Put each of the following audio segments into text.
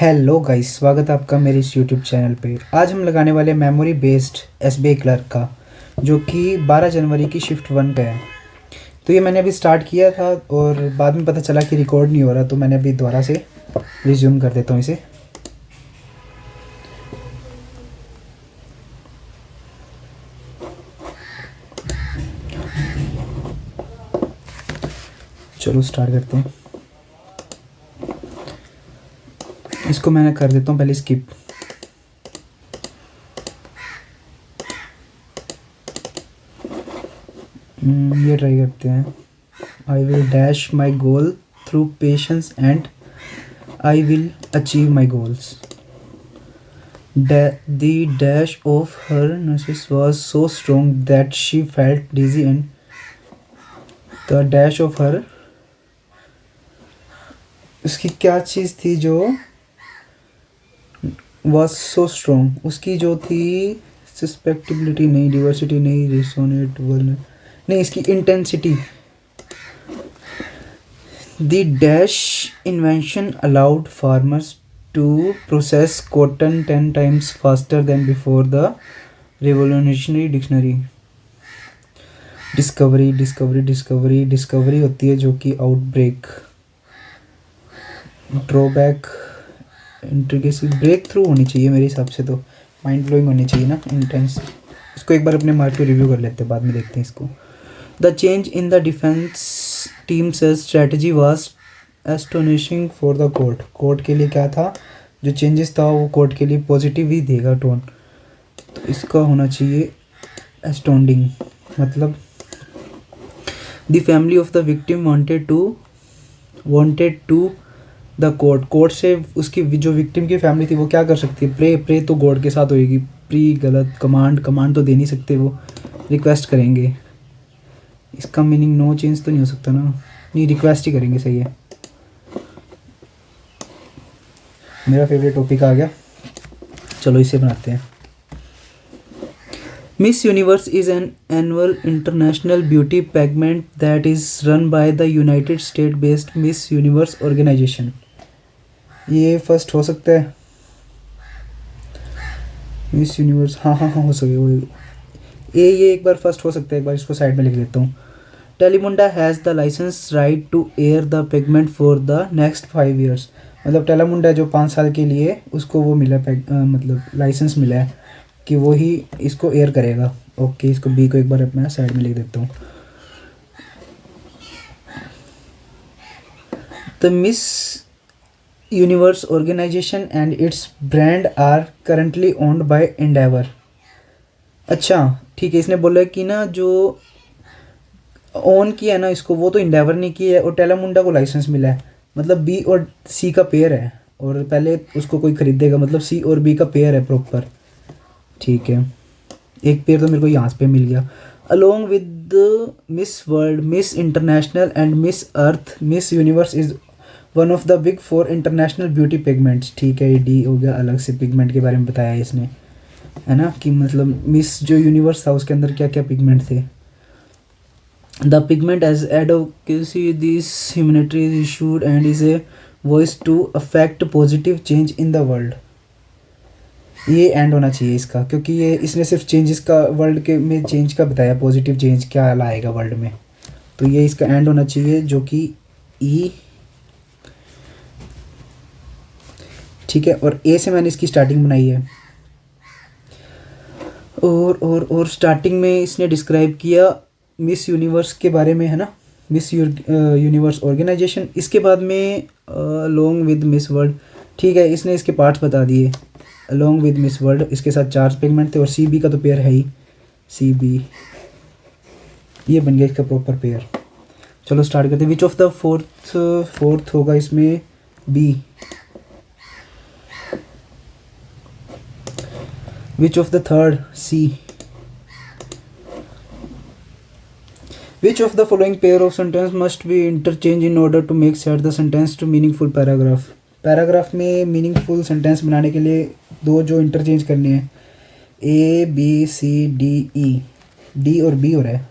Hello guys, स्वागत है आपका मेरे इस यूट्यूब चैनल पे। आज हम लगाने वाले मेमोरी बेस्ड एसबीआई क्लर्क का, जो कि 12 जनवरी की शिफ्ट 1 का है। तो ये मैंने अभी स्टार्ट किया था और बाद में पता चला कि रिकॉर्ड नहीं हो रहा, तो मैंने अभी दोबारा से रिज्यूम कर देता हूँ इसे। चलो स्टार्ट करते हैं। इसको मैंने कर देता हूँ पहले स्किप। ये ट्राई करते हैं। I will dash my goal through patience and I will achieve my goals. The dash of her nurses was so strong that she felt dizzy, and the dash of her उसकी क्या चीज़ थी जो was so strong, उसकी जो थी susceptibility नहीं, diversity नहीं, रिसोनेट नहीं, इसकी intensity. The dash invention allowed farmers to process cotton 10 times faster than before the revolutionary dictionary. Discovery discovery discovery discovery होती है जो कि outbreak, drawback, intricacy, breakthrough होनी चाहिए मेरे हिसाब से। तो माइंड ब्लोइंग होनी चाहिए ना, इंटेंस। इसको एक बार अपने मार्क पे रिव्यू कर लेते हैं, बाद में देखते हैं इसको। The change in the defence team से strategy was astonishing for the court. Court के लिए क्या था, जो चेंजेस था वो कोर्ट के लिए पॉजिटिव ही देगा टोन। तो इसका होना चाहिए एस्टोंडिंग, मतलब the family of the victim wanted to the court. Court से उसकी जो विक्टिम की फैमिली थी वो क्या कर सकती है, प्रे तो गॉड के साथ होएगी। प्री गलत, कमांड तो दे नहीं सकते, वो रिक्वेस्ट करेंगे। इसका मीनिंग नो चेंज तो नहीं हो सकता ना, नहीं, रिक्वेस्ट ही करेंगे, सही है। मेरा फेवरेट टॉपिक आ गया, चलो इसे बनाते हैं। Miss Universe is an annual international beauty pageant that is run by the United State based Miss Universe organisation. ये फर्स्ट हो सकता है, मिस यूनिवर्स, हाँ हो सके ये एक बार फर्स्ट हो सकता है। एक बार इसको साइड में लिख देता हूँ। Telemundo has the licence right to air the pageant for the next 5 years। मतलब टेलीमुंडा जो 5 साल के लिए उसको वो मिला मतलब लाइसेंस मिला है कि वो ही इसको एयर करेगा। ओके, इसको बी को एक बार अपना साइड में लिख देता हूँ। The Miss Universe organisation and its brand are currently owned by Endeavor. अच्छा ठीक है, इसने बोला कि ना जो ओन किया है ना इसको, वो तो एंडेवर ने किया है और टेलीमुंडा को लाइसेंस मिला है। मतलब बी और सी का पेयर है और पहले उसको कोई खरीदेगा, मतलब सी और बी का पेयर है प्रॉपर। ठीक है, एक पेयर तो मेरे को यहाँ पे मिल गया। Along with miss world, miss international and Miss Earth, miss Universe is one of the big 4 international beauty pigments. ठीक है, ये डी हो गया, अलग से पिगमेंट के बारे में बताया है इसने, है ना, कि मतलब मिस जो यूनिवर्स था उसके अंदर क्या क्या पिगमेंट थे। The pigment as advocacy this humanity is issued and is a voice to affect positive change in the world. ये एंड होना चाहिए इसका, क्योंकि ये इसने सिर्फ चेंजेस का वर्ल्ड के में चेंज का बताया, पॉजिटिव चेंज क्या लाएगा वर्ल्ड में। तो ये इसका एंड होना चाहिए, जो कि ई। ठीक है, और ए से मैंने इसकी स्टार्टिंग बनाई है। और स्टार्टिंग में इसने डिस्क्राइब किया मिस यूनिवर्स के बारे में, है ना, मिस यूनिवर्स ऑर्गेनाइजेशन। इसके बाद में अलोंग विद मिस वर्ल्ड। ठीक है, इसने इसके पार्ट्स बता दिए। अलोंग विद मिस वर्ल्ड, इसके साथ 4 पिगमेंट थे और सी बी का तो पेयर है ही, सी बी, ये बन गया इसका प्रॉपर पेयर। चलो स्टार्ट करते हैं। विच ऑफ द फोर्थ होगा इसमें, B. Which of the third, C. Which of the following pair of sentence must be interchange in order to make set the sentence to meaningful paragraph. Paragraph में meaningful sentence बनाने के लिए 2 जो इंटरचेंज करने हैं, A B C D E. D और B हो रहा है,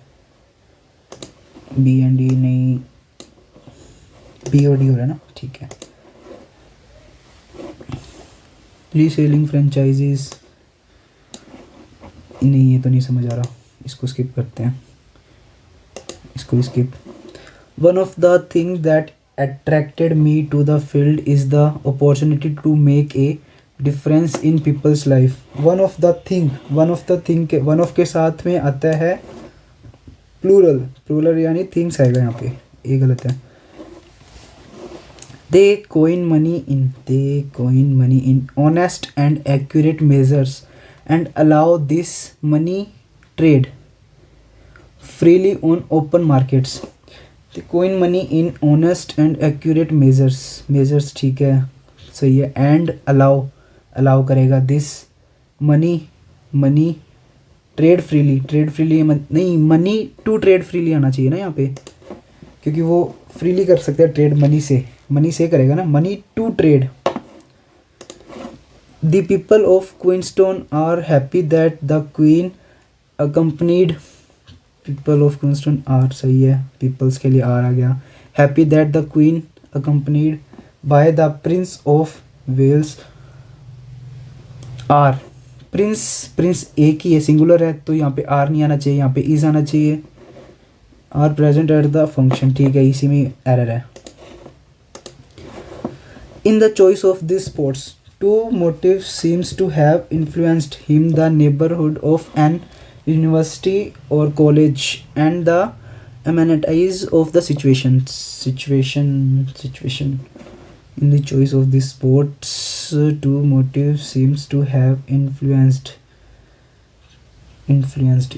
बी एंड डी नहीं, बी और डी हो रहा है ना। ठीक है, रीसेलिंग फ्रेंचाइजीज, नहीं ये तो नहीं समझ आ रहा, इसको स्किप करते हैं, इसको skip. One of the thing that attracted me to the field is the opportunity to make a difference in people's life. one of the thing के one of के साथ में आता है प्लूरल यानी थिंग्स आएगा यहाँ पे, ये गलत है। they coin money in honest and accurate measures and allow this money trade freely on open markets. The coin money in honest and accurate measures ठीक है, सही है। and allow करेगा this money trade freely नहीं, money to trade freely आना चाहिए ना यहाँ पे, क्योंकि वो freely कर सकते हैं ट्रेड मनी से करेगा ना, money to trade। The people of Queenstown are happy that the queen accompanied, people of Queenstown are, सही है, पीपल्स के लिए आर आ गया। Happy that the queen accompanied by the prince of Wales, आर प्रिंस एक ही है, सिंगुलर है, तो यहाँ पे आर नहीं आना चाहिए, यहाँ पे इज आना चाहिए। Are present at the function, ठीक है, इसी में एरर है। In the choice of this sports to motive seems to have influenced him, the neighbourhood of an university or college and the amenities of the situation in the choice of the sports two motives seems to have influenced,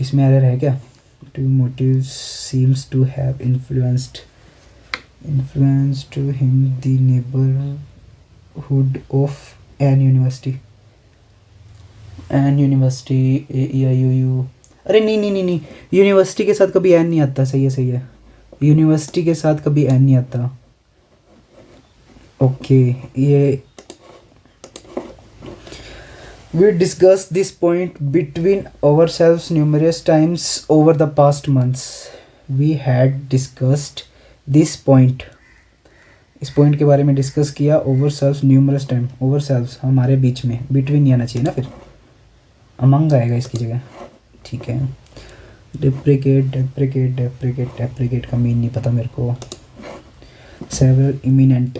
इसमें error है क्या? two motives seems to have influenced him, the neighborhood of an university AEIOU, अरे नहीं, university के साथ कभी N नहीं आता, सही है, यूनिवर्सिटी के साथ कभी एन नहीं आता। ओके, ये we discuss this point between ourselves numerous times over the past months. We had discussed this point, इस पॉइंट के बारे में डिस्कस किया ourselves numerous time, ourselves हमारे बीच में, बिटवीन नहीं आना चाहिए ना, फिर अमंग आएगा इसकी जगह, ठीक है। डेप्रिकेट का मीन नहीं पता मेरे को। सेवरल इमिनेंट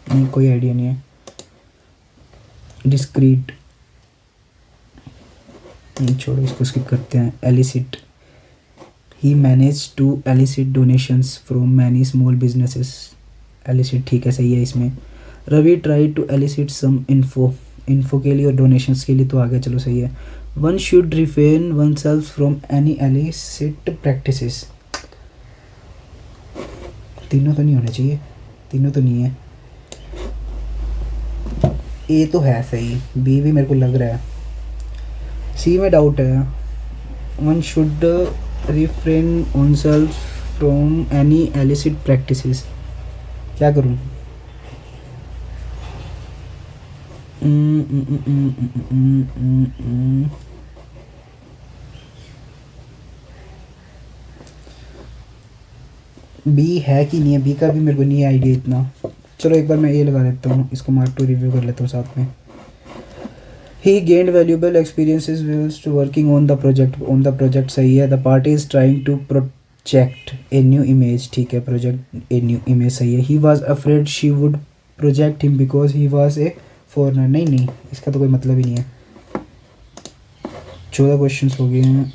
नहीं, कोई आइडिया नहीं है। डिस्क्रीट नहीं, छोड़ो, इसको स्किप करते हैं। Elicit, he manage to elicit donations from many small businesses, elicit ठीक है, सही है इसमें। Ravi try to elicit some info के लिए और डोनेशंस के लिए तो आ गया, चलो सही है। One should refrain one self from any elicit practices, तीनों तो नहीं होने चाहिए, तीनों तो नहीं है। ए तो है सही, बी भी मेरे को लग रहा है, सी में डाउट है। One should refrain one self from any elicit practices, क्या करूँ? बी है कि नहीं है, बी का भी मेरे को नहीं है आइडिया इतना। चलो एक बार मैं ये लगा देता हूँ, इसको मार्क टू रिव्यू कर लेता हूँ साथ में। He gained valuable experiences wills to working on the project, सही है। The party is trying to project a new image, ठीक है, प्रोजेक्ट ए न्यू इमेज, सही है। He was afraid she would project him because he was a foreigner, नहीं, इसका तो कोई मतलब ही नहीं है। 14 क्वेश्चंस हो गए हैं।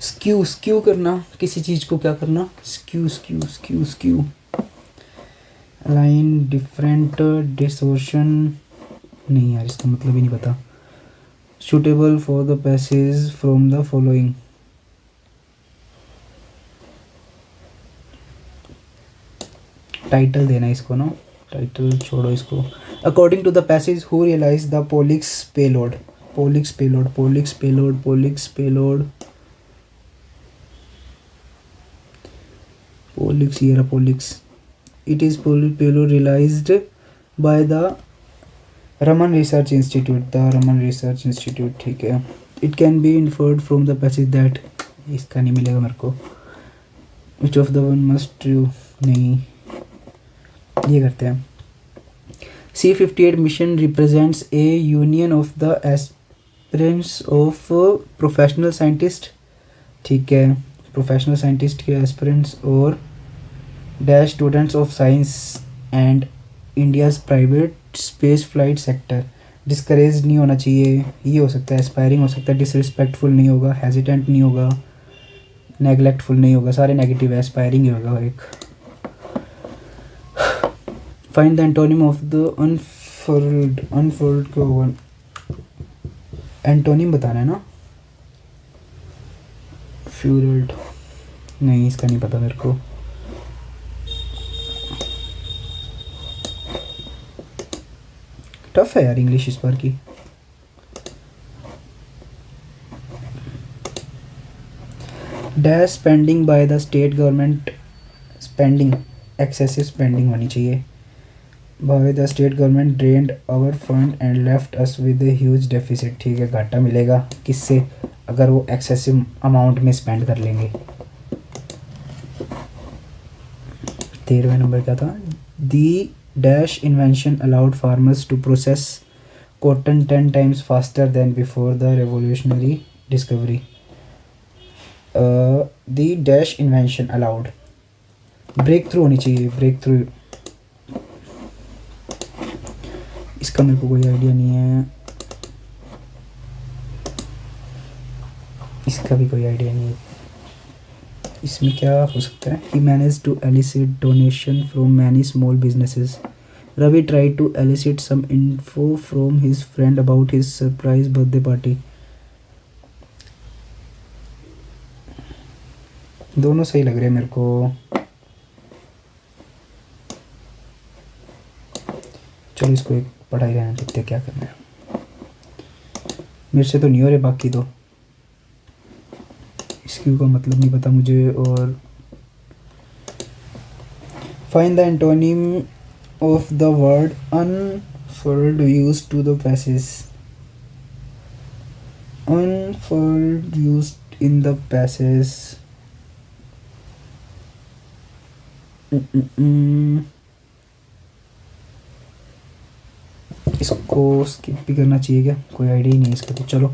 स्क्यू करना, किसी चीज़ को क्या करना? स्क्यू अलाइन, डिफरेंट, डिसोर्शन, नहीं यार इसका मतलब ही नहीं पता। Suitable for the passage from the following, title देना इसको ना, टाइटल छोड़ो इसको। According to the passage who realise the POLIX payload, ये रहा POLIX. It is payload realised by the Raman research institute, ठीक है। It can be inferred from the passage that, इसका नहीं मिलेगा मेरे को। Which of the one must true, नहीं, ये करते हैं। C58 mission represents a union of the aspirants of professional scientist. ठीक है, प्रोफेशनल साइंटिस्ट के एस्पिरेंट्स और dash students of science and India's private space flight sector. Discourage नहीं होना चाहिए, ये हो सकता है, एस्पायरिंग हो सकता है, डिसरिस्पेक्टफुल नहीं होगा, हेजिटेंट नहीं होगा, नेगलेक्टफुल नहीं होगा, सारे नेगेटिव है, एस्पायरिंग ही होगा एक। Find the antonym of the unfurled. Unfurled क्या होगा, एंटोनिम बताना है ना। फ्यूरल्ड नहीं, इसका नहीं पता मेरे को। टफ है यार इंग्लिश इस बार की। Dash spending by the state government. Spending, excessive spending होनी चाहिए। By the state government drained our fund and left us with a huge deficit. ठीक है, घाटा मिलेगा किससे, अगर वो एक्सेसिव अमाउंट में स्पेंड कर लेंगे। 13वां नंबर क्या था, the dash invention allowed farmers to process cotton 10 times faster than before the revolutionary discovery. The dash invention allowed, breakthrough होनी चाहिए, ब्रेक थ्रू। इसका मेरे को कोई आइडिया नहीं है, इसका भी कोई आइडिया नहीं है। इसमें क्या हो सकता है, he manage to elicit donation from many small businesses. Ravi try to elicit some info from his friend about his surprise birthday party. दोनों सही लग रहे हैं मेरे को। चलो इसको एक पढ़ाई रहने देते हैं, क्या करना है। मेरे से तो नहीं हो रहे बाकी दो, इसकी का मतलब नहीं पता मुझे। और find the antonym of the word unfurled used to the passage. Unfurled used in the passage. इसको स्किप भी करना चाहिए क्या, कोई आइडिया ही नहीं है इसका। तो चलो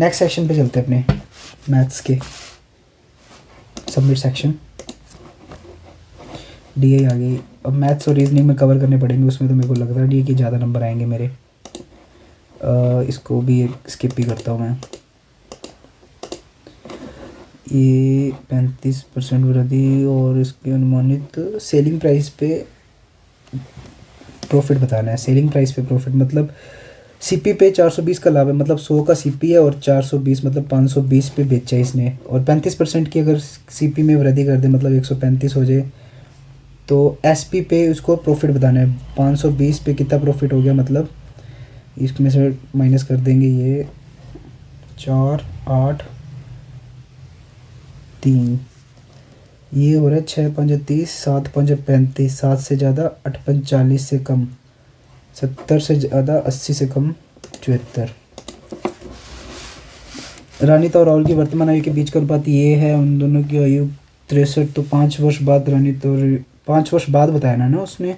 नेक्स्ट सेक्शन पे चलते हैं, अपने मैथ्स के सबमिट सेक्शन। डीए आ गई, अब मैथ्स और रीजनिंग में कवर करने पड़ेंगे, उसमें तो मेरे को लग रहा है डीए के ज़्यादा नंबर आएंगे मेरे। इसको भी एक स्किप भी करता हूँ मैं। ये 35% वृद्धि और इसके अनुमानित सेलिंग प्राइस पे प्रॉफिट बताना है। सेलिंग प्राइस पे प्रॉफिट मतलब सीपी पे 420 का लाभ है, मतलब 100 का सीपी है और 420 मतलब 520 पे बेचा है इसने। और 35% की अगर सीपी में वृद्धि कर दे मतलब 135 हो जाए, तो एसपी पे उसको प्रॉफिट बताना है। 520 पे कितना प्रॉफिट हो गया, मतलब इसमें से माइनस कर देंगे ये 4 8 3, ये हो रहा है 6 5 30, 7 5 35, 7 से ज़्यादा 8 5 40 से कम 70, से ज़्यादा 80 से कम 74। रानीता और राहुल की वर्तमान आयु के बीच का अनुपात ये है। उन दोनों की आयु 63, तो 5 वर्ष बाद रानीता और 5 वर्ष बाद बताया ना उसने।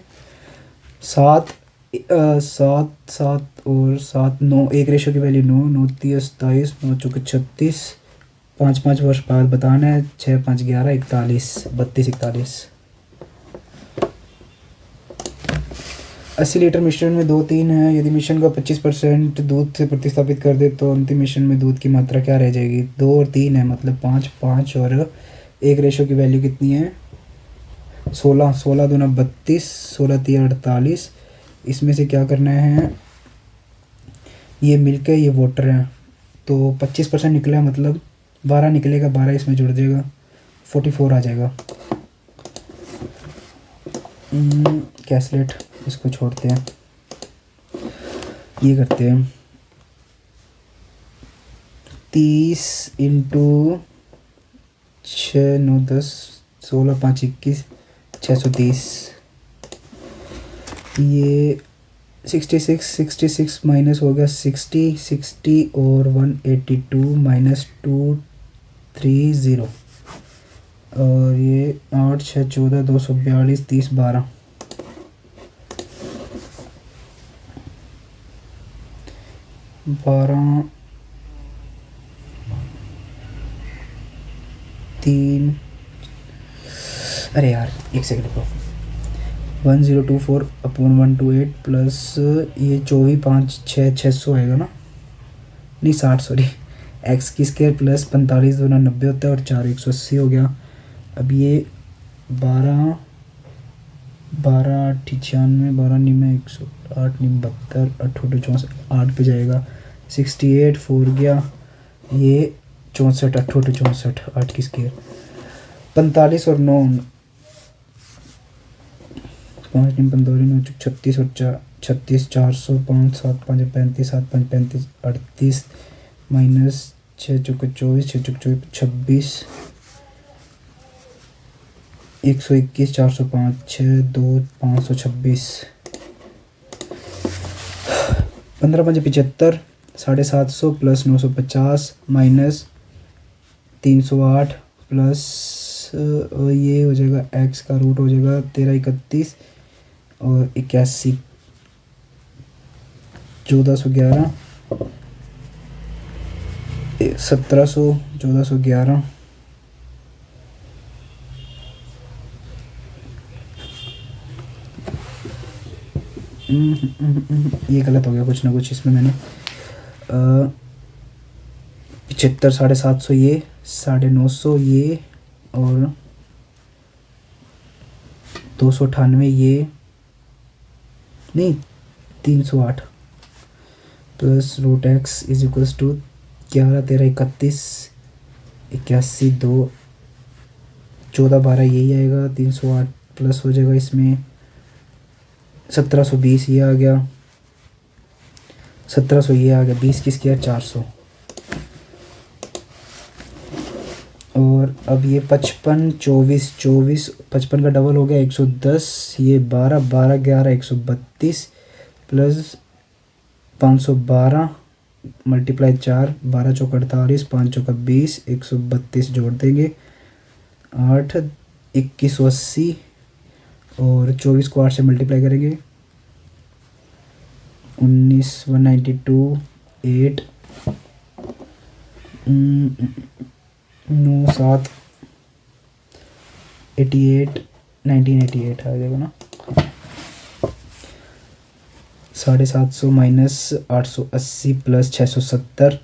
7 7 7 और 7 9, एक रेशो की वैल्यू 9 9 30 27 9 चौके 36, 5 5 वर्ष बाद बताना है। 6 5 11 41 32 41। 80 लीटर मिश्रण में 2 3 है। यदि मिश्रण का 25% दूध से प्रतिस्थापित कर दे तो अंतिम मिश्रण में दूध की मात्रा क्या रह जाएगी। 2 और 3 है, मतलब 5 5 और एक रेशो की वैल्यू कितनी है 16 16 दूना 32 16 3 48। इसमें से क्या करना है, ये मिल्क है ये वाटर है, तो 25% निकला मतलब 12 निकलेगा, 12 इसमें जुड़ जाएगा 44 आ जाएगा। कैलकुलेट, इसको छोड़ते हैं, ये करते हैं 30 इंटू 6 9 10 16 5 21 630। ये 66 66 माइनस हो गया 60 60 और 182 माइनस 230। और ये 8 6 14 242 30 12 12 3 अरे यार एक सेकंड रुको 1024 अपॉन 128 प्लस ये 24 5 6 600 आएगा ना, नहीं 60 सॉरी, एक्स की स्केयर प्लस 45 दोनों 90 होता है और 4 180 हो गया। अब ये 12 12 98 12 निमे 108 निम 72 अट्ठोटे 64 8 पे जाएगा 68 4 गया, ये 64 अट्ठोटे 64 8 की स्केयर 45 और 9 5 निम 45 9 36 और 36 400 5 7 5 35 7 5 35 38 माइनस 6 चौके 24 6 चौके 26 121 405 6 2 526 15 5 75 750 प्लस 950 माइनस 308 प्लस ये हो जाएगा एक्स का रूट हो जाएगा 13 31 और 81 1411 1700 1411 ये गलत हो गया कुछ ना कुछ इसमें मैंने 75 750 ये 950 ये और 298 ये नहीं 308 plus root X is equals to 11 13 31 81 2 14 12 यही आएगा 308 प्लस हो जाएगा इसमें 1720 ये आ गया 1700 ये आ गया 20 की स्क्वायर 400 और अब ये 55 24 24 55 का डबल हो गया 110 ये 12 12 11 132 प्लस 512 मल्टीप्लाई 4 12 चौक 48 5 चौक 20 132 जोड़ देंगे 8 2180 और 24 को 8 से मल्टीप्लाई करेंगे 19 192 8 9 7 88 1988 आ जाएगा ना 750 माइनस 880 प्लस 670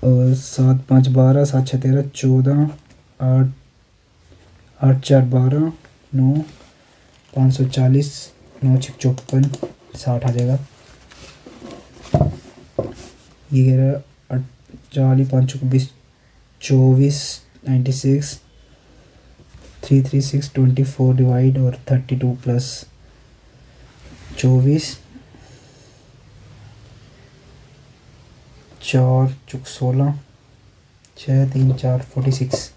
और 7 5 12 7 6 13 14 8 8 4 12 9 540 9 6 54 60 आ जाएगा ये कह रहा 40 5 20 24 96 336 24 डिवाइड और 32 प्लस 24 4 चुक 16 6 3 4 46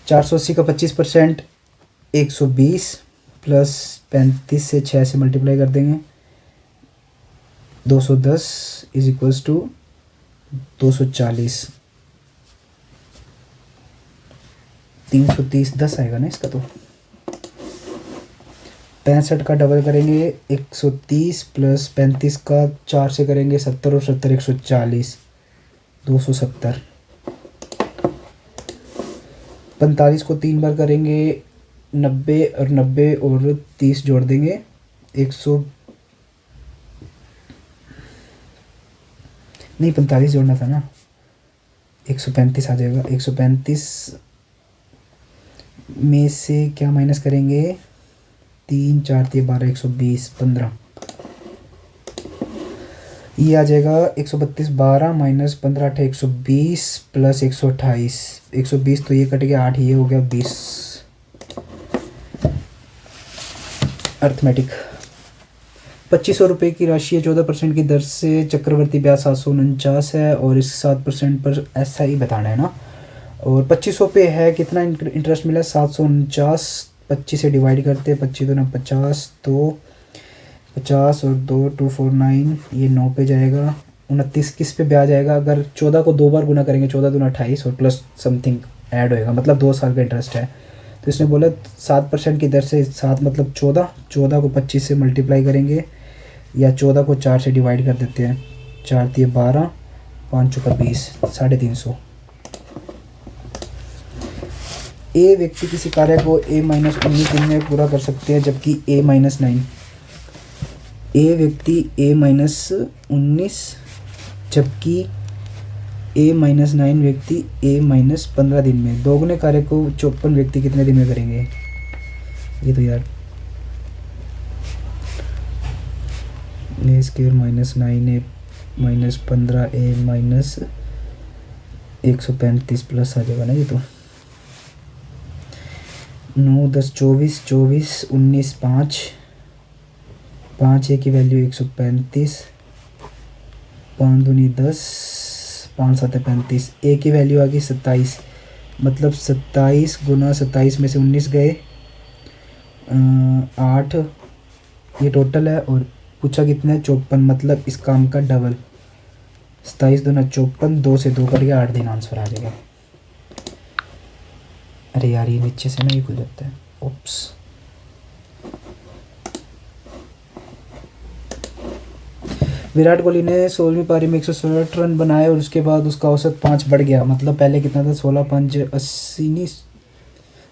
480 का 25% 120 प्लस 35 से 6 से मल्टीप्लाई कर देंगे 210 इज इक्वल्स टू 240 330 10 आएगा ना इसका तो 65 का डबल करेंगे 130 प्लस 35 का 4 से करेंगे 70 और 70 140 270 45 को 3 बार करेंगे 90 और 90 और 30 जोड़ देंगे 100 नहीं 45 जोड़ना था ना 135 आ जाएगा 135 में से क्या माइनस करेंगे 3 4 3 12 120 15 ये आ जाएगा 132 12 माइनस 15 8 120 प्लस 128 120 तो ये कट गया 8 ये हो गया 20 अर्थमेटिक 2500 रुपये की राशि है 14% की दर से चक्रवर्ती ब्याज 749 है और इस 7% पर ऐसा ही बताना है ना और 2500 पे है कितना इंटरेस्ट मिला 749 25 से डिवाइड करते हैं 25 दूना 50 तो 50 और 2 249 ये 9 पे जाएगा 29 किस पे ब्याज आएगा? अगर 14 को 2 बार गुना करेंगे, 14 दूना 28 और प्लस समथिंग ऐड होएगा, मतलब 2 साल का इंटरेस्ट है। तो इसने बोला 7% की दर से, 7 मतलब 14, 14 को 25 से मल्टीप्लाई करेंगे, या 14 को 4 से डिवाइड कर देते हैं, 4 दिए 12, 5 चौका 20, 350। ए व्यक्ति किसी कार्य को A-19 दिन में पूरा कर सकते हैं, जबकि A-9, ए व्यक्ति A-19 जबकि A-9 व्यक्ति A-15 दिन में। दोगुने कार्य को 54 व्यक्ति कितने दिन में करेंगे? ये तो यार A square -9 A-15 A-135 plus आ जाएगा ना ये तो। 9 10 24 24 19 5 5 ए की वैल्यू 135, 5 दूनी 10, 5 7 35, ए की वैल्यू आ गई 27, मतलब 27 गुना 27 में से 19 गए 8, ये टोटल है। और पूछा कितना है? 54, मतलब इस काम का डबल। 27 दूना 54, 2 से 2 करके 8 दिन आंसर आ जाएगा। अरे यार ये नीचे से ना ये खुल जाता है, ओप्स। विराट कोहली ने 16वीं पारी में 167 रन बनाए और उसके बाद उसका औसत 5 बढ़ गया। मतलब पहले कितना था? 16 5 80 नहीं,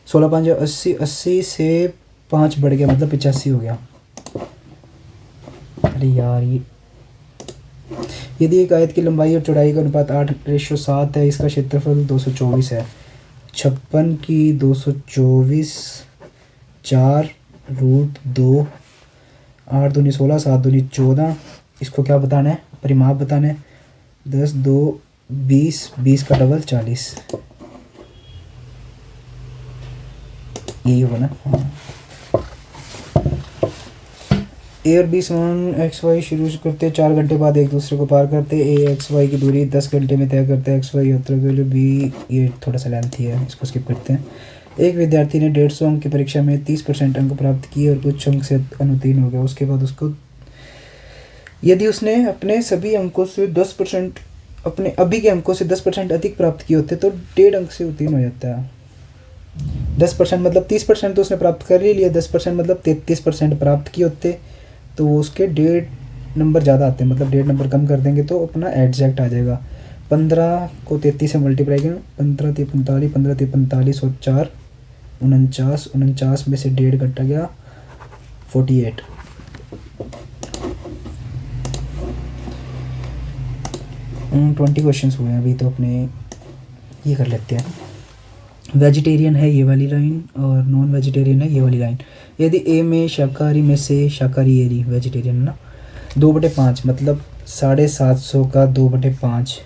16 5 80, 80 से 5 बढ़ गया, मतलब 85 हो गया। अरे यार ये, यदि एक आयत की लंबाई और चौड़ाई का अनुपात 8:7 है, इसका क्षेत्रफल 224 है। 56 की 224 4√2, 8 दूनी 16, 7 दूनी 14। इसको क्या बताना है? परिमाप बताना है। 10 2 20, 20 का डबल 40, यही होगा ना? हाँ। ए और बी समान एक्स वाई शुरू करते हैं, 4 घंटे बाद एक दूसरे को पार करते हैं। ए एक्स वाई की दूरी 10 घंटे में तय करते हैं। एक्स वाई यात्रा के लिए बी, ये थोड़ा सा लेंथी है, इसको स्किप करते हैं। एक विद्यार्थी ने 150 अंक की परीक्षा में 30% अंक प्राप्त किए और कुछ अंक से अनुत्तीर्ण हो गया। उसके बाद उसको, यदि उसने अपने सभी अंकों से 10%, अपने अभी के अंकों से 10% अधिक प्राप्त किए होते तो 1.5 अंक से उत्तीर्ण हो जाता है। 10% मतलब 30% तो उसने प्राप्त कर ही लिया, 10% मतलब 33% प्राप्त किए होते तो वो उसके 1.5 नंबर ज़्यादा आते हैं, मतलब 1.5 नंबर कम कर देंगे तो अपना एग्जैक्ट आ जाएगा। 15 को 33 से मल्टीप्लाई करें, 15 3 45, 15 3 45 और 4 49, 49 में से 1.5 कटा गया 48। ट्वेंटी क्वेश्चन हुए हैं अभी तो, अपने ये कर लेते हैं। वेजिटेरियन है ये वाली लाइन और नॉन वेजिटेरियन है ये वाली लाइन। यदि ए में शाकाहारी में से शाकाहारी एरी वेजिटेरियन है ना, 2/5 मतलब 750 का 2/5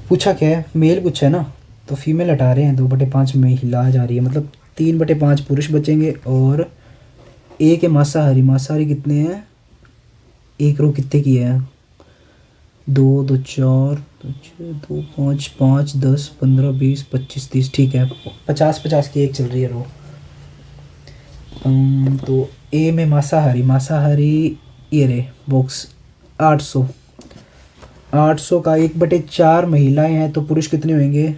पूछा क्या है? मेल पूछा है ना, तो फीमेल हटा रहे हैं, 2/5 में हिला जा रही है, मतलब 3/5 पुरुष बचेंगे। और ए के मांसाहारी, मांसाहारी कितने हैं? एक रो कितने की है? 2 2 4 2 5 5 10 15 20 25 30, ठीक है, 50 की एक चल रही है रो। तो ए में मांसाहारी, मांसाहारी ये रे बॉक्स 800, 800 का 1/4 महिलाएं हैं तो पुरुष कितने होंगे?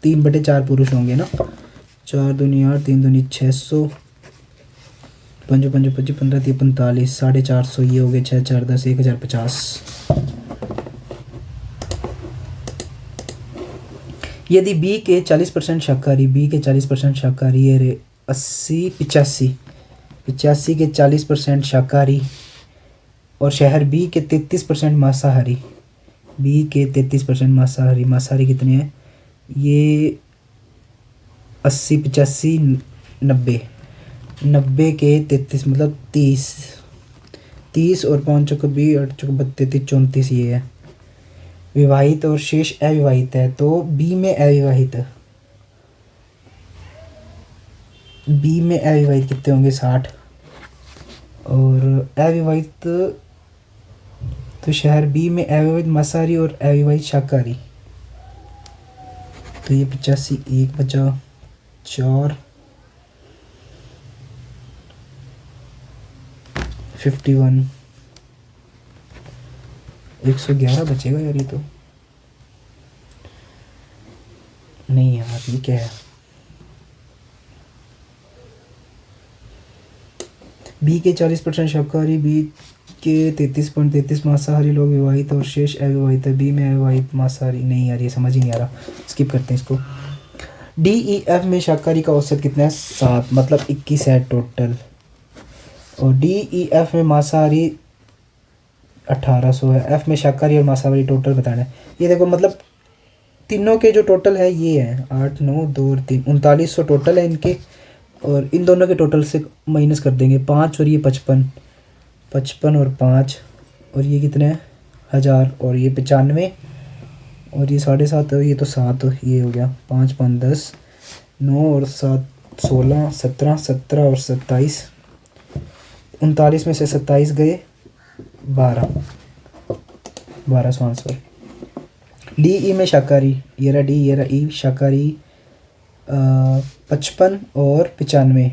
3/4 पुरुष होंगे ना। 4 दूनी 8, 3 दूनी 600, 5 5 25, 15 3 45, 450, ये हो गए 6 4 10, 1050। यदि बी के 40% शाकाहारी, बी के 40% शाकाहारी, ये रे 80 85 85 के 40% शाकाहारी और शहर बी के 33% मांसाहारी, बी के 33% मांसाहारी, मांसाहारी कितने हैं? ये 80 85 90, 90 के 33 मतलब 30, 30 और 5 चौक 20, 8 चौक 32, 34 ये है। विवाहित और शेष अविवाहित है, तो बी में अविवाहित, बी में अविवाहित कितने होंगे? 60। और अविवाहित तो शहर बी में अविवाहित मांसाहारी और अविवाहित शाकाहारी, तो ये 85, 1 बचा 4, 51 111 बचेगा यार ये तो। नहीं यार ये क्या है, बी के 40% शाकाहारी, बी के 33.33 मांसाहारी लोग विवाहित और शेष अविवाहित है। बी में अविवाहित मांसाहारी नहीं यार, ये समझ ही नहीं आ रहा, स्किप करते हैं इसको। डी ई एफ में शाकाहारी का औसत कितना है, 7, मतलब 21 है टोटल। और डी ई एफ में मांसाहारी 1800 है। एफ में शाकाहारी और मांसाहारी टोटल बताना है। ये देखो मतलब तीनों के जो टोटल है ये है 8 9 2 और 3, 3900 टोटल है इनके। और इन दोनों के टोटल से माइनस कर देंगे 5 और ये 55, 55 और 5, और ये कितने हैं 1000, और ये 95, और ये 7.5, और ये तो 7, ये हो गया 5 5 10, 9 और 7 16 17, 17 और 27, 39 में से 27 गए 12, 1200 आंसर। डी ई में शाकाहारी, ये रहा डी, ये रहा ई, शाकाहारी 55 और 95,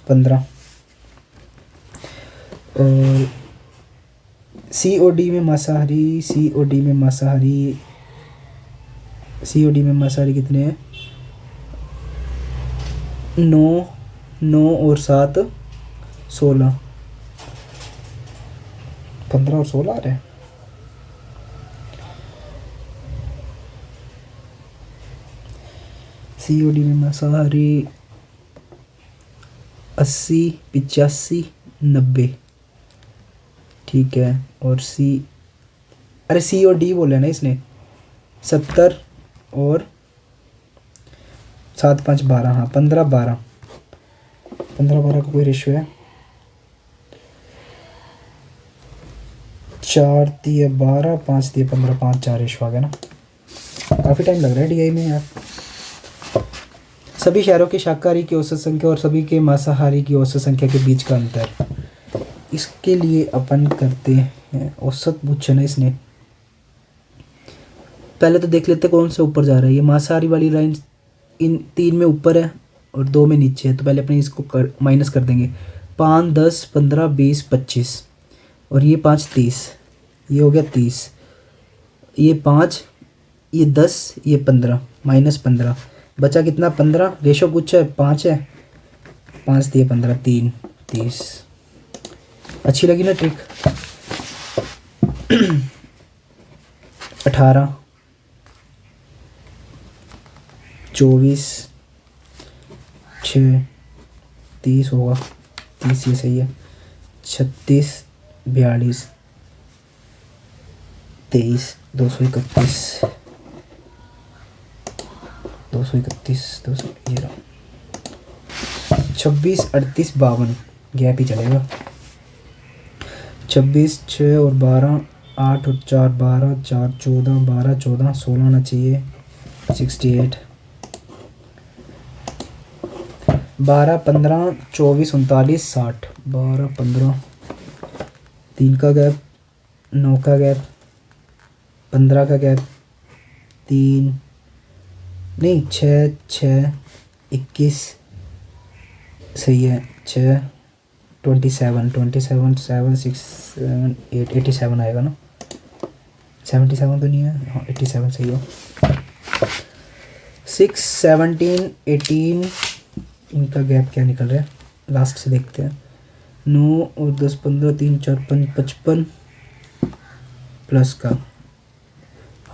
15। और सी ओ डी में मांसाहारी, सी ओ डी में मांसाहारी, सी ओ डी में मांसाहारी कितने हैं, 9 9 और 7 16, 15 और 16 आ रहे हैं। सी ओ डी में मांसाहारी 80 85 90, ठीक है। और सी, अरे सी और डी बोले ना इसने, 70 और 7 5 12, हाँ 15 12, 15 12 का कोई रेशियो है, 4 दिए 12 5 दिए 15, 5 4 रेशियो आ गया ना। काफ़ी टाइम लग रहा है डीआई में यार। सभी शहरों की शाकाहारी की औसत संख्या और सभी के मांसाहारी की औसत संख्या के बीच का अंतर, इसके लिए अपन करते हैं औसत पूछे ना इसने। पहले तो देख लेते कौन से ऊपर जा रहा है। ये मांसाहारी वाली लाइन इन 3 में ऊपर है और 2 में नीचे है, तो पहले अपने इसको माइनस कर देंगे। 5 10 15 20 25, और ये 5 30, ये हो गया 30, ये 5, ये 10, ये 15, -15 बचा कितना 15, रेशो पूछा है 5 है, 5 दिए 15 3 30। अच्छी लगी ना ट्रिक। 18 24 6 30 होगा, 30 ये सही है, 36 42 23 231 231 200, ये रहा 26 38 52, गैप ही चलेगा। 26 6 और 12 8 और 4 12 4 14 12 14 16 होना चाहिए, 68 12 15 24 39 60, 12 15 3 का गैप, 9 का गैप, 15 का गैप, 3 नहीं 6 6 21 सही है, 6 27 27 7 6 7 8 87 आएगा ना, 77 तो नहीं है, हाँ 87 सही हो। 6 17 18, इनका गैप क्या निकल रहा है लास्ट से देखते हैं। 9 और 10 15 3 4 5 55 प्लस का,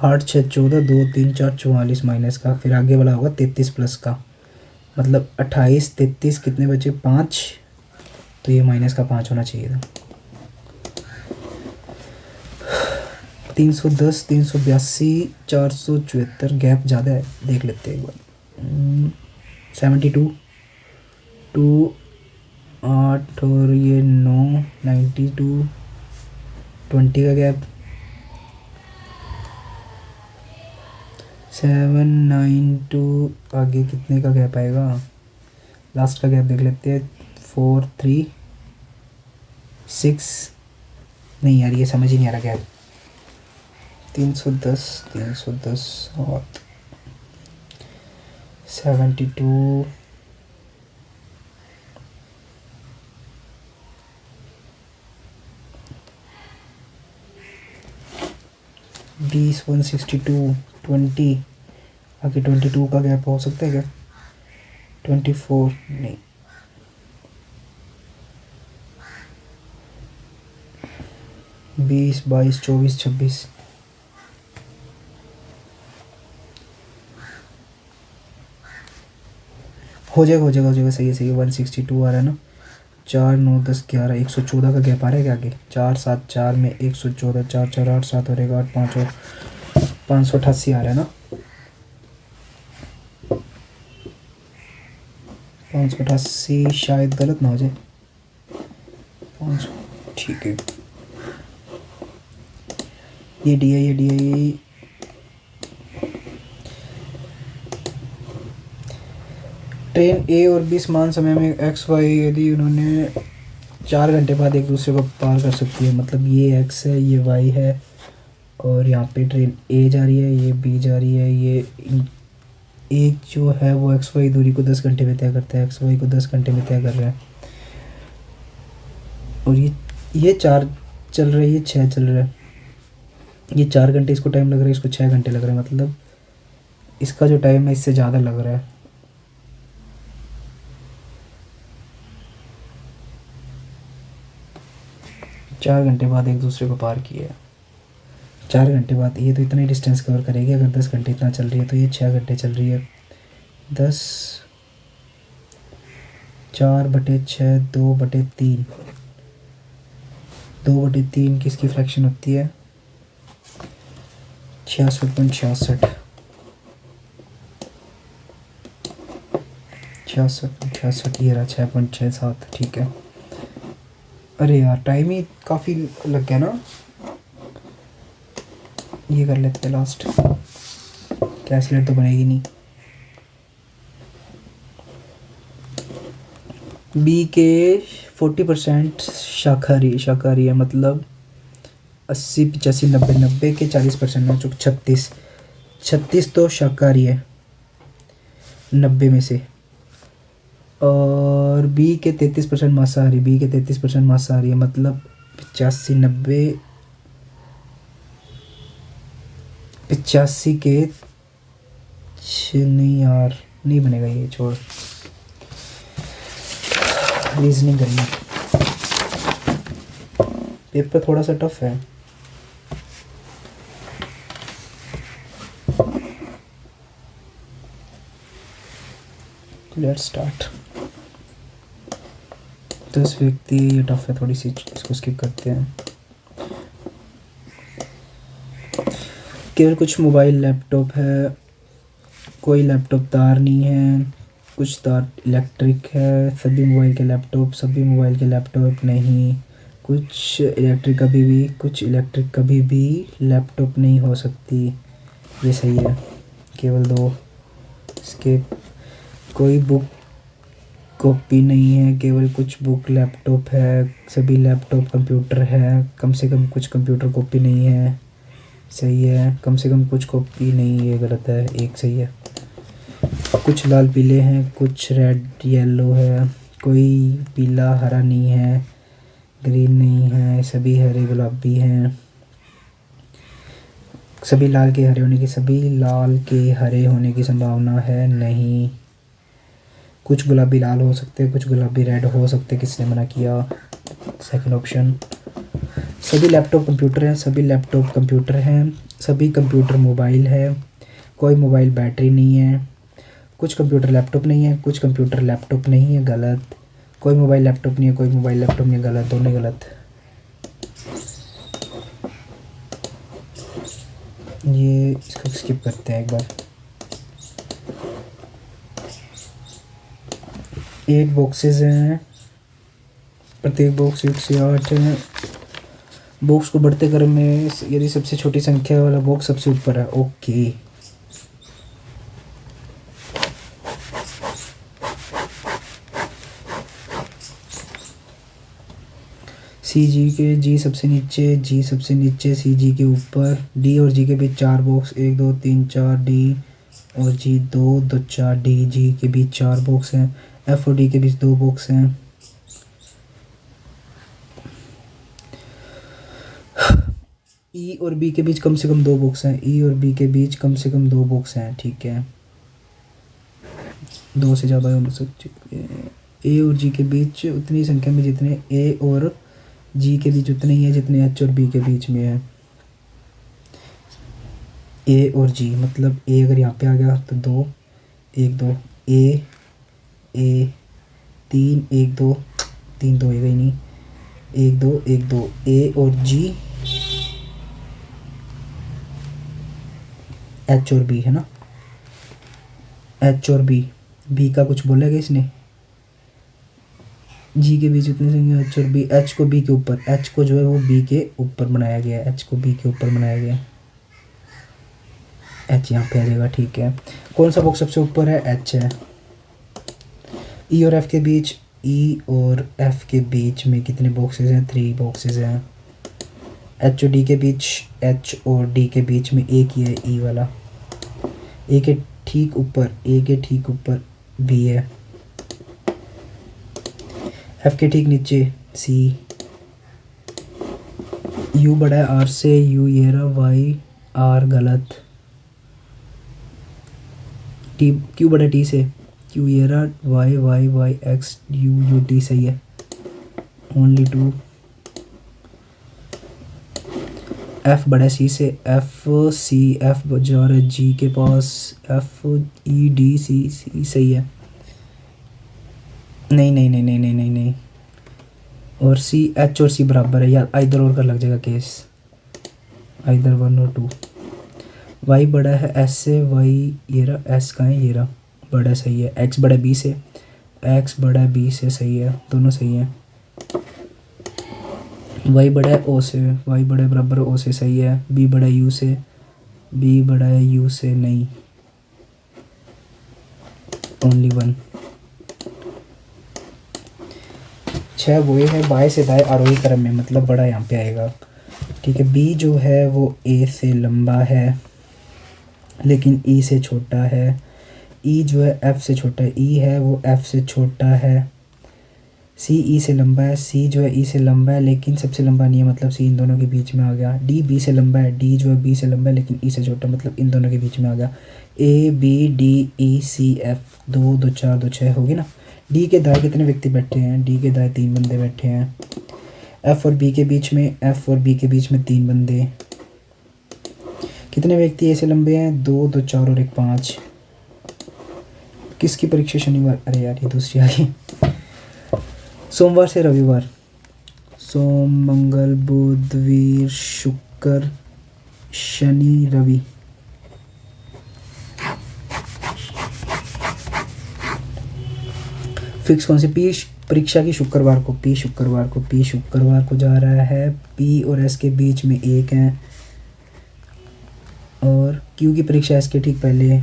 8 6 14 2 3 4 44 माइनस का, फिर आगे वाला होगा 33 प्लस का, मतलब 28 33 कितने बचे 5, तो ये माइनस का 5 होना चाहिए था। 310 382 474, गैप ज़्यादा है, देख लेते हैं एक बार। 72 2 8 और ये 9 92 20 का गैप, 7 9 2, आगे कितने का गैप आएगा, लास्ट का गैप देख लेते हैं, 4 3 6, नहीं यार ये समझ ही नहीं आ रहा गैप। 310 और 72 310 20 162 20, आगे 22 का गैप हो सकता है क्या? 24 नहीं, 20 22 24 26, हो जाएगा, सही है 162 आ रहा है ना। 4 9 10 11 114 का गैप आ रहा है क्या आगे? 4 7 4 में 114, 4 4 8 7 और 1 8 5 और 588 आ रहा है ना। 588 शायद गलत ना हो जाए। 500 ठीक है। ये डी आई ट्रेन ए और बी समान समय में एक्स वाई यदि उन्होंने 4 घंटे बाद एक दूसरे को पार कर सकती है, मतलब ये एक्स है ये वाई है और यहाँ पे ट्रेन ए जा रही है, ये बी जा रही है, ये एक जो है वो एक्स वाई दूरी को 10 घंटे में तय करता है, एक्स वाई को 10 घंटे में तय कर रहा है। और ये 4 चल रहा है, ये 6 चल रहा है, ये 4 घंटे इसको टाइम लग रहा है, इसको 6 घंटे लग रहा है, मतलब इसका जो टाइम है इससे ज़्यादा लग रहा है। चार घंटे बाद एक दूसरे को पार किया है। 4 घंटे बाद ये तो इतना ही डिस्टेंस कवर करेगी। अगर 10 घंटे इतना चल रही है तो ये 6 घंटे चल रही है। 10 4/6 2/3, 2/3 किसकी फ्रैक्शन होती है? 66.66, 66.66, ये रहा 6.67, ठीक है। अरे यार टाइम ही काफ़ी लग गया ना, ये कर लेते हैं लास्ट, कैलकुलेट तो बनेगी नहीं। बी के 40% शाकाहारी है, मतलब 80 85 90 90 के 40% हो चुके, 36 तो शाकाहारी है 90 में से। और बी के 33% मांसाहारी, बी के 33% मांसाहारी है, मतलब 85 90 85 के नहीं यार नहीं बनेगा, ये छोड़, रीजनिंग करनी। पेपर थोड़ा सा टफ है। Let's start. 10 व्यक्ति, ये टफ है थोड़ी सी, इसको स्किप करते हैं। केवल कुछ मोबाइल लैपटॉप है, कोई लैपटॉप तार नहीं है, कुछ तार इलेक्ट्रिक है, सभी मोबाइल के लैपटॉप नहीं, कुछ इलेक्ट्रिक कभी भी लैपटॉप नहीं हो सकती, ये सही है। केवल 2 इसके, कोई बुक कॉपी नहीं है, केवल कुछ बुक लैपटॉप है, सभी लैपटॉप कंप्यूटर है, कम से कम कुछ कंप्यूटर कॉपी नहीं है, सही है। कम से कम कुछ कॉपी नहीं, ये गलत है, एक सही है। कुछ लाल पीले हैं, कुछ रेड येलो है, कोई पीला हरा नहीं है, ग्रीन नहीं है, सभी हरे गुलाबी हैं, सभी लाल के हरे होने की संभावना है नहीं। कुछ गुलाबी लाल हो सकते हैं, कुछ गुलाबी रेड हो सकते हैं, किसने मना किया? Second option. सभी लैपटॉप कंप्यूटर हैं, सभी कंप्यूटर मोबाइल है, कोई मोबाइल बैटरी नहीं है, कुछ कंप्यूटर लैपटॉप नहीं है, कुछ कंप्यूटर लैपटॉप नहीं है, गलत। कोई मोबाइल लैपटॉप नहीं है, कोई मोबाइल लैपटॉप नहीं है, गलत, दोनों गलत। ये इसको स्किप करते हैं एक बार। 8 बॉक्सेस हैं, प्रत्येक बॉक्स 1 से 8 है। बॉक्स को बढ़ते क्रम में यदि सबसे छोटी संख्या वाला बॉक्स सबसे ऊपर है, ओके। जी सबसे नीचे, सी जी के ऊपर, डी और जी के बीच 4 बॉक्स, 1 2 3 4, डी और जी 2 2 4, डी जी के बीच 4 बॉक्स हैं, एफ और डी के बीच 2 बॉक्स हैं। ई और बी के बीच कम से कम 2 बॉक्स हैं, ई और बी के बीच कम से कम 2 बॉक्स हैं, ठीक है, 2 से ज़्यादा हो सकते हैं। ए और जी के बीच उतनी संख्या में जितने ए और जी के बीच उतने ही है जितने एच और बी के बीच में है। ए और जी मतलब ए अगर यहाँ पे आ गया तो 2 1 2, ए 3 1 2, 3 तो होएगा ही नहीं, 1 2 1 2, ए और जी एच और बी है ना, एच और बी का कुछ बोलेगा इसने, जी के बीच उतनी संख्या एच और बी, एच को बी के ऊपर, एच को जो है वो बी के ऊपर बनाया गया है, एच को बी के ऊपर बनाया गया है, एच यहाँ पे आ जाएगा, ठीक है। कौन सा बॉक्स सबसे ऊपर है, एच है। ई और एफ के बीच, ई और एफ के बीच में कितने बॉक्सेस हैं, 3 बॉक्सेस हैं। एच और डी के बीच, एच और डी के बीच में एक ही है, ई वाला, ए के ठीक ऊपर, ए के ठीक ऊपर बी है, एफ के ठीक नीचे सी, यू बड़ा है आर से, यू ये रहा, वाई आर गलत, टी क्यू बड़ा टी से, क्यू ये रहा, Y Y Y X U U T सही है, ओनली 2। एफ बड़ा सी से, एफ सी एफ जा रहा है जी के पास, एफ ई डी सी सी सही है, नहीं नहीं नहीं नहीं नहीं नहीं नहीं, और सी एच और सी बराबर है या इधर और का लग जाएगा केस, इधर 1 और 2। वाई बड़ा है एस से, वाई ये रहा, एस का है ये रहा, बड़ा सही है। एक्स बड़ा बी से, एक्स बड़ा बी से सही है, दोनों सही है। वाई बड़ा है ओ से, वाई बड़ा बराबर ओ से सही है। बी बड़ा यू से, बी बड़ा है यू से नहीं, ओनली 1। 6 वो है बाएं से दाएं आरोही क्रम में, मतलब बड़ा यहाँ पे आएगा, ठीक है। बी जो है वो ए से लंबा है लेकिन ई से छोटा है, ई जो है एफ से छोटा है, ई है वो एफ से छोटा है। सी ई से लंबा है, सी जो है ई से लंबा है लेकिन सबसे लंबा नहीं है, मतलब सी इन दोनों के बीच में आ गया। डी बी से लंबा है, डी जो है बी से लंबा है लेकिन ई से छोटा, मतलब इन दोनों के बीच में आ गया। A B D E C F, 2 2 4 2 6 होगी ना। डी के दाएं कितने व्यक्ति बैठे हैं, डी के दाएं 3 बंदे बैठे हैं। एफ और बी के बीच में, एफ और बी के बीच में 3 बंदे। कितने व्यक्ति ऐसे लंबे हैं, 2 2 4 और 1 5। किसकी परीक्षा शनिवार, अरे यार ये दूसरी आ गई। सोमवार से रविवार, सोम मंगल बुध वीर शुक्र शनि रवि। फिक्स कौन सी, पी परीक्षा की शुक्रवार को, पी शुक्रवार को, पी शुक्रवार को जा रहा है। पी और एस के बीच में 1 है और क्यू की परीक्षा एस के ठीक पहले,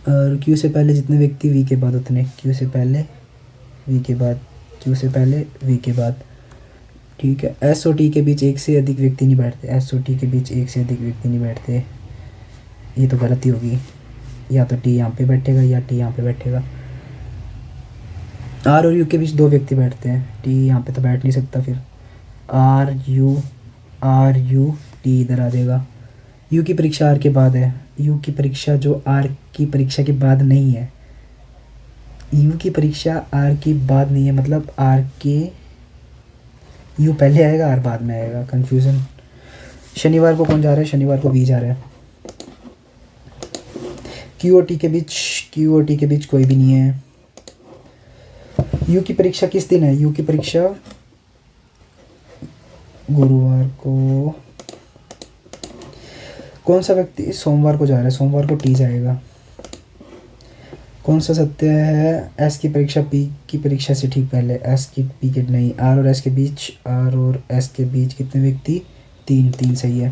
और क्यू से पहले जितने व्यक्ति वी के बाद उतने, क्यू से पहले वी के बाद, क्यू से पहले वी के बाद, ठीक है। एस और टी के बीच 1 से अधिक व्यक्ति नहीं बैठते, एस और टी के बीच 1 से अधिक व्यक्ति नहीं बैठते, ये तो गलती होगी, या तो टी यहाँ पे बैठेगा या टी यहाँ पे बैठेगा। आर और यू के बीच 2 व्यक्ति बैठते हैं, टी यहाँ पे तो बैठ नहीं सकता, फिर आर यू टी इधर आ जाएगा। यू की परीक्षा आर के बाद है, यू की परीक्षा जो आर की परीक्षा के बाद नहीं है, यू की परीक्षा आर की बाद नहीं है, मतलब आर के यू पहले आएगा आर बाद में आएगा, कंफ्यूजन। शनिवार को कौन जा रहा है, शनिवार को वी जा रहा है। क्यू और टी के बीच कोई भी नहीं है। यू की परीक्षा किस दिन है, यू की परीक्षा गुरुवार को। कौन सा व्यक्ति सोमवार को जा रहा है, सोमवार को टी जाएगा। कौन सा सत्य है, एस की परीक्षा पी की परीक्षा से ठीक पहले, एस की पी के नहीं। आर और एस के बीच, आर और एस के बीच कितने व्यक्ति, 3 सही है।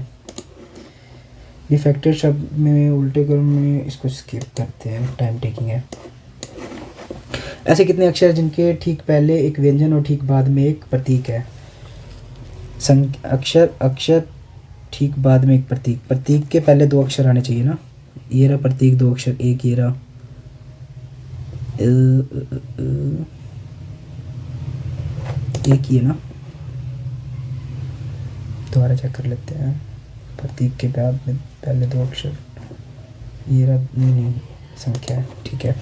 डिफेक्टेड शब्द में उल्टे क्रम में, इसको स्किप करते हैं, टाइम टेकिंग है। ऐसे कितने अक्षर हैं जिनके ठीक पहले एक व्यंजन और ठीक बाद में एक प्रतीक है। अक्षर ठीक बाद में एक प्रतीक, प्रतीक के पहले 2 अक्षर आने चाहिए ना। ये रहा प्रतीक 2 अक्षर, एक ये रहा एक ये ना, दोबारा चेक कर लेते हैं। प्रतीक के बाद में पहले दो अक्षर, ये रहा, नहीं संख्या है, ठीक है।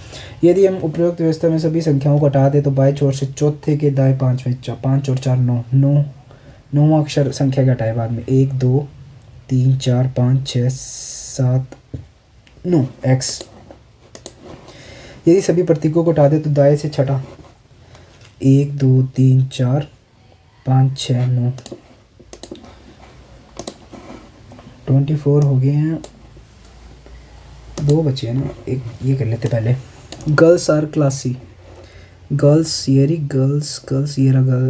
यदि हम उपरोक्त व्यवस्था में सभी संख्याओं को हटा दें तो बाएं छोर से चौथे के दाएं पाँचवें, 5 और 4 9, 9वां अक्षर संख्या के हटाए बाद में 1 2 3 4 5 6 7 9 x। यदि सभी प्रतीकों को हटा दें तो दाएं से छठा 1 2 3 4 5 6 9, 24 हो गए हैं। दो बचे हैं ना, एक ये कर लेते पहले। गर्ल्स आर क्लासी, गर्ल्स ये रही, गर्ल्स ये रहा,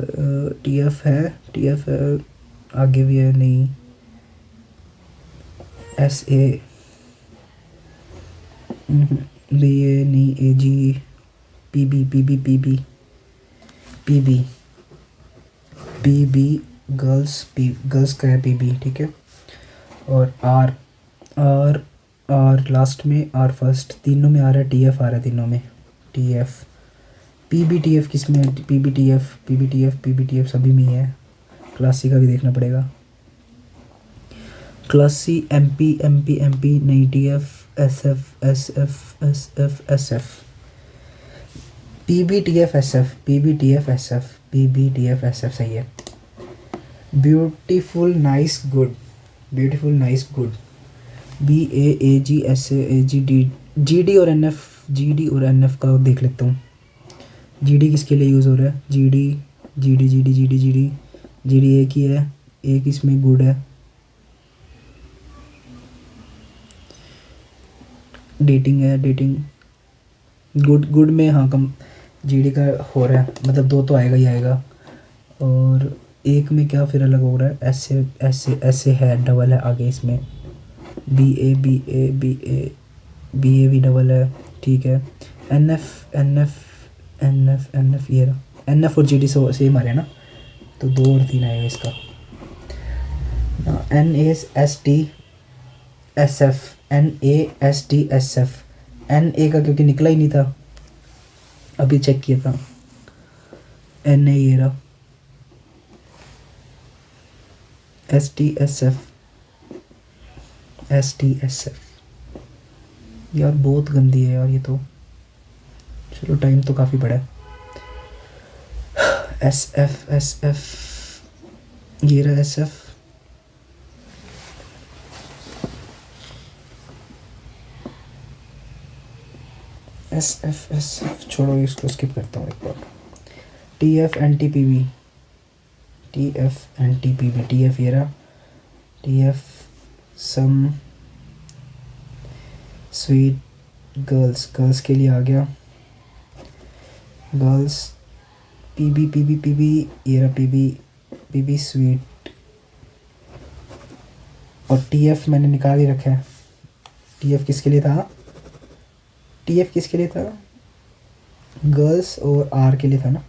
टी एफ है, आगे भी है, नहीं एस ए बी ए, नहीं ए जी, पी बी गर्ल्स का है, पी बी, ठीक है। और आर लास्ट में, आर फर्स्ट, तीनों में आ रहा है, टी एफ आ रहा है तीनों में, T F. P B T F किस में है, पी बी टी एफ सभी में ही है। क्लासी का भी देखना पड़ेगा। क्लासी एम पी नहीं, T F S F P B T F S F सही है। Beautiful nice good, B A G S A G D, G D और एन एफ का देख लेता हूँ। जी डी किसके लिए यूज़ हो रहा है, जी डी एक ही है, एक इसमें गुड है। डेटिंग गुड में हाँ कम जी डी का हो रहा है, मतलब दो तो आएगा ही आएगा। और एक में क्या फिर अलग हो रहा है, ऐसे है, डबल है आगे इसमें, बी ए भी डबल है, ठीक है। एन एफ ये रहा, एन एफ और जी डी सेम आ रहे हैं ना, तो 2 और 3 आएगा इसका। N A S T S F, N A का क्योंकि निकला ही नहीं था, अभी चेक किया था। एन ए ये रहा, एस टी एस एफ, यार बहुत गंदी है यार ये तो। चलो टाइम तो काफ़ी बड़ा है। एस एफ ये रहा, एस एफ। एस एफ छोड़ो, इसको स्किप करता हूँ एक बार। T F N T P B, T F ये रहा, T F some sweet girls के लिए आ गया, गर्ल्स। पी बी ये रहा, पी बी स्वीट। और टी एफ मैंने निकाल ही रखा है। टी एफ किसके लिए था, गर्ल्स, और आर के लिए था ना,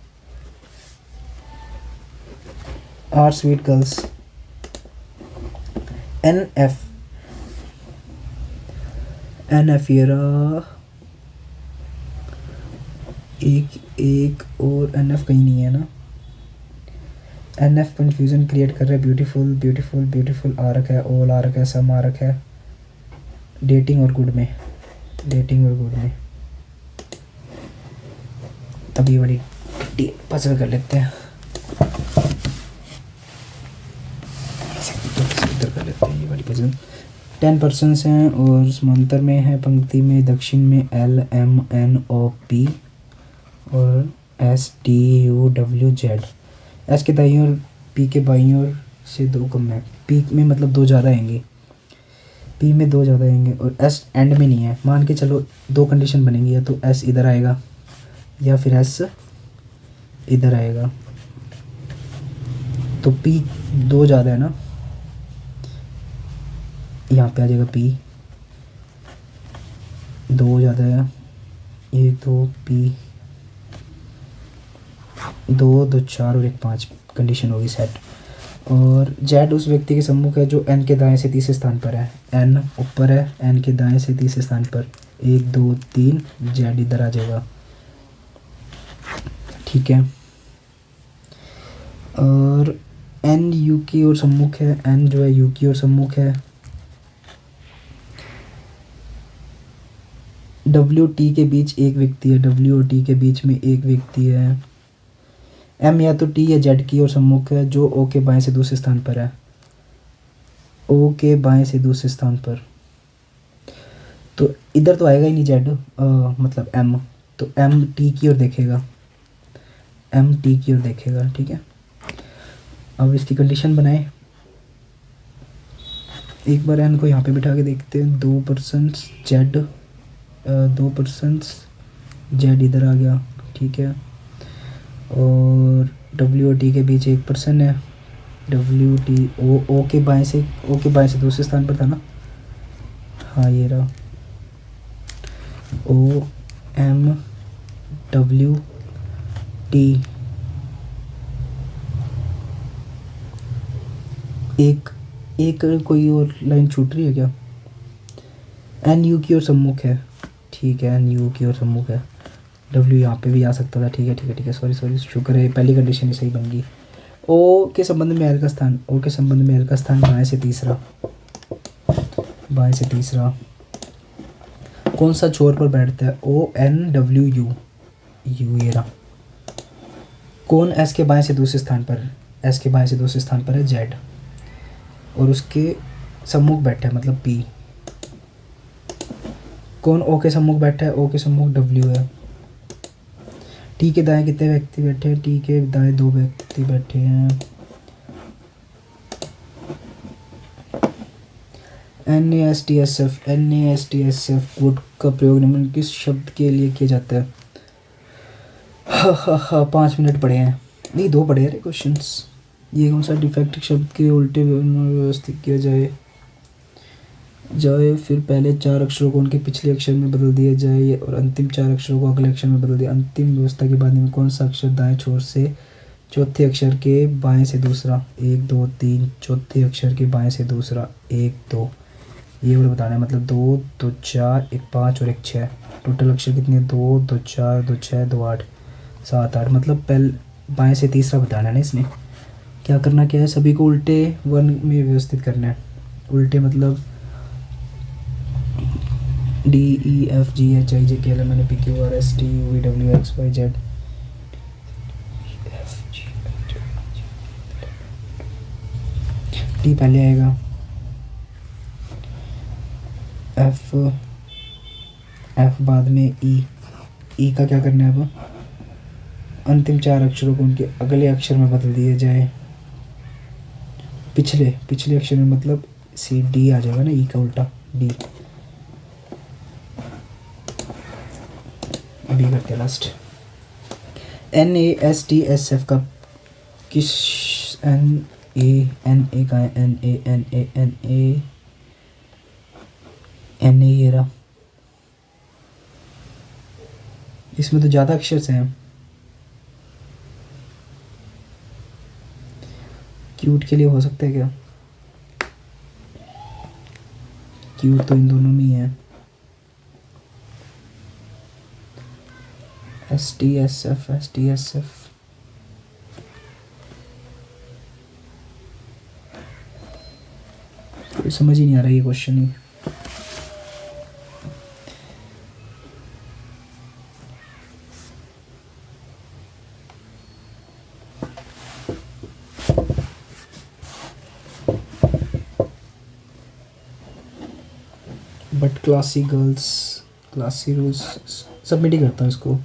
are sweet girls. N F ये रहा, एक और एन एफ कहीं नहीं है ना। एन एफ कन्फ्यूज़न क्रिएट कर रहा है। ब्यूटीफुल आ रखा है, ऑल आ रखा है, सम आ रखा है। डेटिंग और गुड में अभी बड़ी पसंद कर लेते हैं, इधर कर लेते हैं ये वाली पसंद। 10% हैं और समांतर में है, पंक्ति में दक्षिण में L M N O P और S T U W Z। S के दाईं ओर, P के बाईं ओर से 2 कम है। P में मतलब 2 ज़्यादा आएंगे, P में 2 ज़्यादा आएंगे, और S एंड में नहीं है। मान के चलो 2 कंडीशन बनेंगी, या तो S इधर आएगा या फिर S इधर आएगा। तो P 2 ज़्यादा है ना, यहाँ पे आ जाएगा P 2 ज़्यादा है, ये 2 P 2 4 और 1 5 कंडीशन होगी सेट। और Z उस व्यक्ति के सम्मुख है जो N के दाएं से तीसरे स्थान पर है। N ऊपर है, N के दाएं से तीसरे स्थान पर, 1 2 3 Z इधर आ जाएगा, ठीक है। और एन यू की ओर सम्मुख है, एन जो है यू की ओर सम्मुख है। डब्ल्यू टी के बीच एक व्यक्ति है, डब्ल्यू और टी के बीच में एक व्यक्ति है। एम या तो टी या जेड की ओर सम्मुख है, जो ओ के बाएं से दूसरे स्थान पर है, ओ के बाएं से दूसरे स्थान पर। तो इधर तो आएगा ही नहीं जेड, मतलब एम, तो एम टी की ओर देखेगा, एम टी की ओर देखेगा, ठीक है। अब इसकी कंडीशन बनाए, एक बार एन को यहाँ पे बिठा के देखते हैं। 2% जेड, 2% जेड इधर आ गया, ठीक है। और डब्ल्यू और टी के बीच 1% है, डब्ल्यू टी ओ के बाएं से, ओ के बाएं से दूसरे स्थान पर था ना, हाँ ये रहा, ओ एम डब्ल्यू टी। एक एक कोई और लाइन छूट रही है क्या? एन यू की ओर सम्मुख है, ठीक है, एन यू की ओर सम्मुख है। डब्ल्यू यहाँ पे भी आ सकता था, ठीक है ठीक है ठीक है, सॉरी सॉरी, शुक्र है पहली कंडीशन ही सही बन गई। ओ के संबंध में एल का स्थान, ओ के संबंध में एल का स्थान बाएं से तीसरा, बाएं से तीसरा। कौन सा छोर पर बैठता है? O N W U, U ये रहा। कौन एस के बाएं से दूसरे स्थान पर, एस के बाएं से दूसरे स्थान पर है जेड, और उसके सम्मुख बैठा है मतलब पी। कौन ओ के सम्मुख बैठा है? ओ के सम्मुख डब्ल्यू है। टी के दाएं कितने व्यक्ति बैठे हैं? टी के दाएं 2 व्यक्ति बैठे हैं। N A S T S F, N A S T S F code का प्रयोग निम्न किस शब्द के लिए किया जाता है? हा 5 मिनट पढ़े हैं, नहीं 2 पढ़े हैं क्वेश्चंस। ये कौन सा डिफेक्टिव शब्द के उल्टे व्यवस्थित किया जाए, फिर पहले 4 अक्षरों को उनके पिछले अक्षर में बदल दिया जाए और अंतिम 4 अक्षरों को अगले अक्षर में बदल दिया। अंतिम व्यवस्था के बाद में कौन सा अक्षर दाएं छोर से चौथे अक्षर के बाएं से दूसरा, 1 2 3, चौथे अक्षर के बाएं से दूसरा 1 2, ये वाला बताना है। मतलब 2 2 4 1 5 और 1 6, टोटल अक्षर कितने? 2 2 4 2 6 2 8 7 8, मतलब पहले बाएं से तीसरा बताना है ना इसने। क्या करना क्या है? सभी को उल्टे वर्ण में व्यवस्थित करना है। उल्टे मतलब D E F G H I J K L M N P Q R S T U V W X Y Z. T पहले आएगा, एफ एफ बाद में ई, ई का क्या करना है? अब अंतिम 4 अक्षरों को उनके अगले अक्षर में बदल दिया जाए। पिछले पिछले अक्षर में मतलब सी डी आ जाएगा ना, ई का उल्टा डी। बी करते हैं last. N A S T S F का किस, एन ए का है, N A N A N A N A ये रहा। इसमें तो ज़्यादा अक्षर से हैं। क्यूट के लिए हो सकता है क्या? क्यूट तो इन दोनों में ही है। S T S F, S T S F, कोई समझ ही नहीं आ रहा ये क्वेश्चन ही। But classy girls, classy rules, submit ही करता हूँ इसको।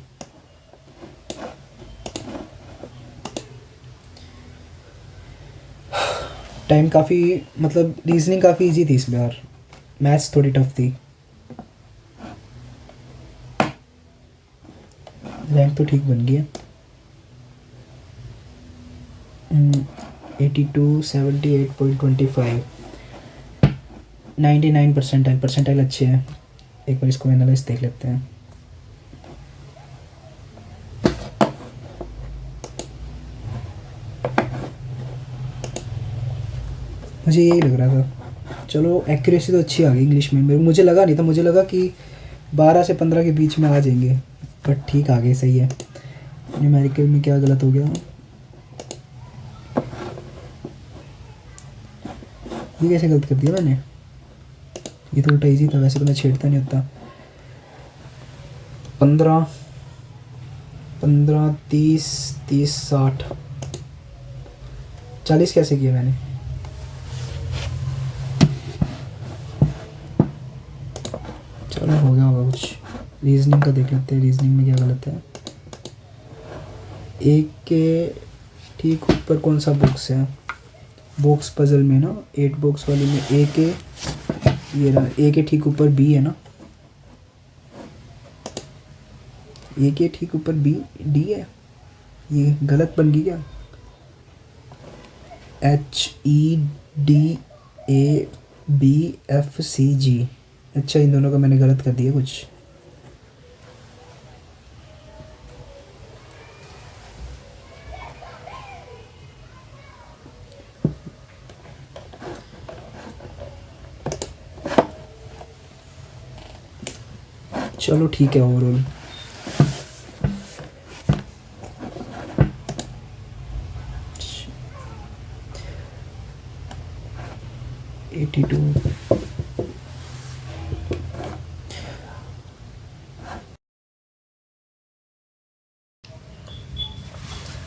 टाइम काफ़ी, मतलब रीजनिंग काफ़ी इजी थी इस बार, मैथ्स थोड़ी टफ थी। रैंक तो ठीक बन गई है, 82 78.25, 99 परसेंटाइल अच्छे हैं। एक बार इसको एनालाइज देख लेते हैं। मुझे यही लग रहा था। चलो एक्यूरेसी तो अच्छी आ गई इंग्लिश में, मुझे लगा नहीं था, मुझे लगा कि 12 से 15 के बीच में आ जाएंगे, बट ठीक आ गए, सही है। न्यूमेरिकल में क्या गलत हो गया? ये कैसे गलत कर दिया मैंने? ये तो उल्टा ईजी था, वैसे तो मैं छेड़ता नहीं होता। 15 15 30 30 60 40 कैसे किया मैंने? चलो हो गया होगा कुछ। रीजनिंग का देख लेते हैं, रीजनिंग में क्या गलत है। एक के ठीक ऊपर कौन सा बॉक्स है? बॉक्स पजल में ना, 8 बॉक्स वाली में ए के, ये रहा ए के ठीक ऊपर बी है ना, ए के ठीक ऊपर बी डी है। ये गलत बन गई क्या? HEDABFCG। अच्छा, इन दोनों का मैंने गलत कर दिया कुछ। चलो ठीक है। ओवरऑल 82।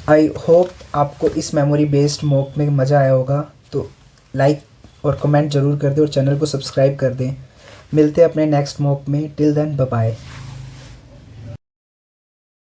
आई होप आपको इस मेमोरी बेस्ड मॉक में मज़ा आया होगा। तो लाइक और कमेंट ज़रूर कर दें और चैनल को सब्सक्राइब कर दें। मिलते हैं अपने नेक्स्ट मॉक में। Till then bye bye.